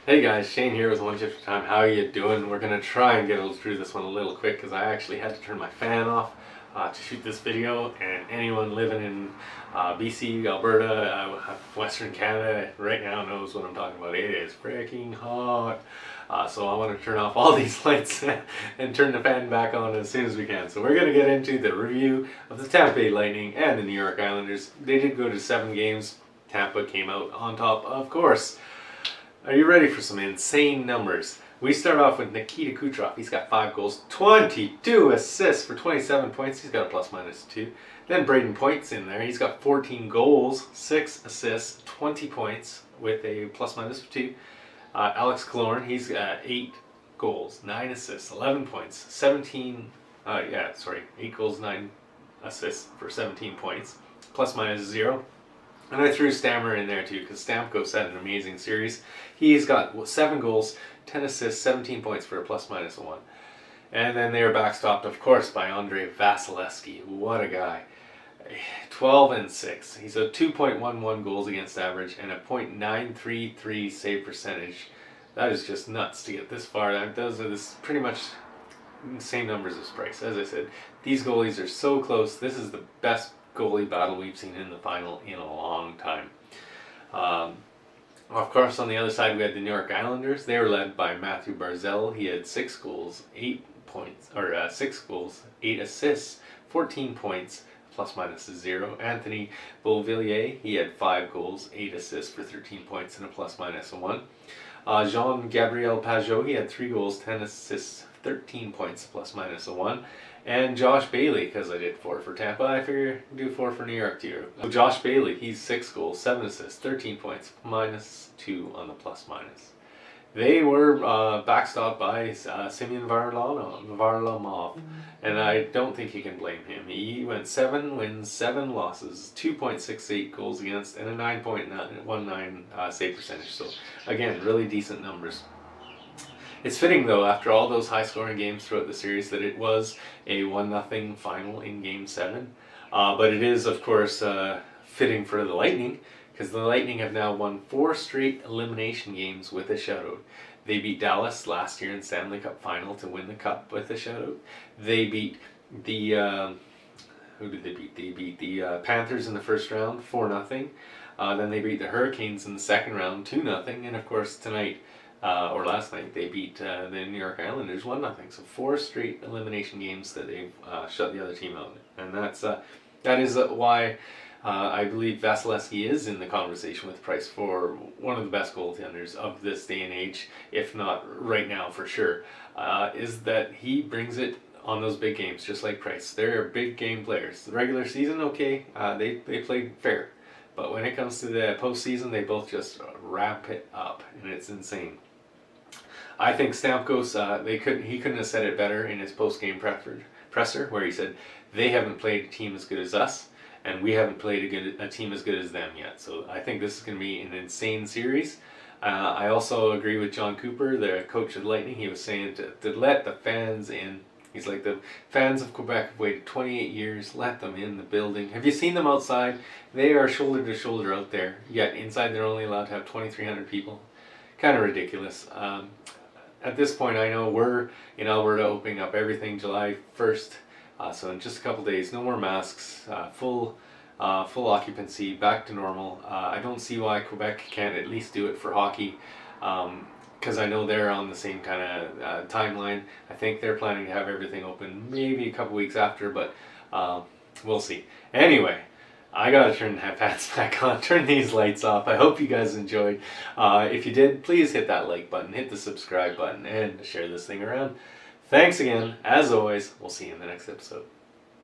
Hey guys, Shane here with One Shift at a Time. How are you doing? We're going to try and get through this one a little quick because I actually had to turn my fan off to shoot this video, and anyone living in BC, Alberta, Western Canada right now knows what I'm talking about. It is freaking hot. So I want to turn off all these lights and turn the fan back on as soon as we can. So we're going to get into the review of the Tampa Bay Lightning and the New York Islanders. They did go to 7 games. Tampa came out on top, of course. Are you ready for some insane numbers? We start off with Nikita Kucherov. He's got 5 goals, 22 assists for 27 points. He's got a +-2. Then Braden Point's in there. He's got 14 goals, 6 assists, 20 points with a +-2. Alex Killorn, he's got 8 goals, 9 assists, 11 points, 8 goals, 9 assists for 17 points, +-0. And I threw Stammer in there too because Stamkos had an amazing series. He's got 7 goals, 10 assists, 17 points for a +-1. And then they were backstopped, of course, by Andrei Vasilevskiy. What a guy. 12-6. He's a 2.11 goals against average and a .933 save percentage. That is just nuts to get this far. Those are pretty much the same numbers as Price. As I said, these goalies are so close. This is the best goalie battle we've seen in the final in a long time. Of course, on the other side we had the New York Islanders. They were led by Matthew Barzal. He had 6 goals, 6 goals, 8 assists, 14 points, +-0. Anthony Beauvillier, he had 5 goals, 8 assists for 13 points and a +-1. Jean-Gabriel Pageau, he had 3 goals, 10 assists, 13 points, +-1. And Josh Bailey, because I did 4 for Tampa, I figure do 4 for New York too. So Josh Bailey, he's 6 goals, 7 assists, 13 points, -2 on the +-. They were backstopped by Semyon Varlamov, and I don't think you can blame him. He went 7 wins, 7 losses, 2.68 goals against, and a 9.19 save percentage. So again, really decent numbers. It's fitting, though, after all those high-scoring games throughout the series, that it was a 1-0 final in Game 7. But it is, of course, fitting for the Lightning, because the Lightning have now won 4 straight elimination games with a shutout. They beat Dallas last year in Stanley Cup final to win the Cup with a shutout. They beat the... who did they beat? They beat the Panthers in the first round, 4-0. Then they beat the Hurricanes in the second round, 2-0. And, of course, tonight... or last night, they beat the New York Islanders 1-0. So 4 straight elimination games that they've shut the other team out. And that is why I believe Vasilevskiy is in the conversation with Price for one of the best goaltenders of this day and age, if not right now for sure, is that he brings it on those big games, just like Price. They're big game players. The regular season, okay, they played fair. But when it comes to the postseason, they both just wrap it up, and it's insane. I think Stamkos, he couldn't have said it better in his post-game presser, where he said, they haven't played a team as good as us, and we haven't played a team as good as them yet. So I think this is going to be an insane series. I also agree with John Cooper, the coach of the Lightning. He was saying to let the fans in. He's like, the fans of Quebec have waited 28 years, let them in the building. Have you seen them outside? They are shoulder to shoulder out there, yet inside they're only allowed to have 2,300 people. Kind of ridiculous. At this point, I know we're in Alberta opening up everything July 1st, so in just a couple days, no more masks, full occupancy, back to normal. I don't see why Quebec can't at least do it for hockey, because I know they're on the same kind of timeline. I think they're planning to have everything open maybe a couple weeks after, but we'll see. Anyway, I gotta turn that fans back on, turn these lights off. I hope you guys enjoyed. If you did, please hit that like button, hit the subscribe button, and share this thing around. Thanks again. As always, we'll see you in the next episode.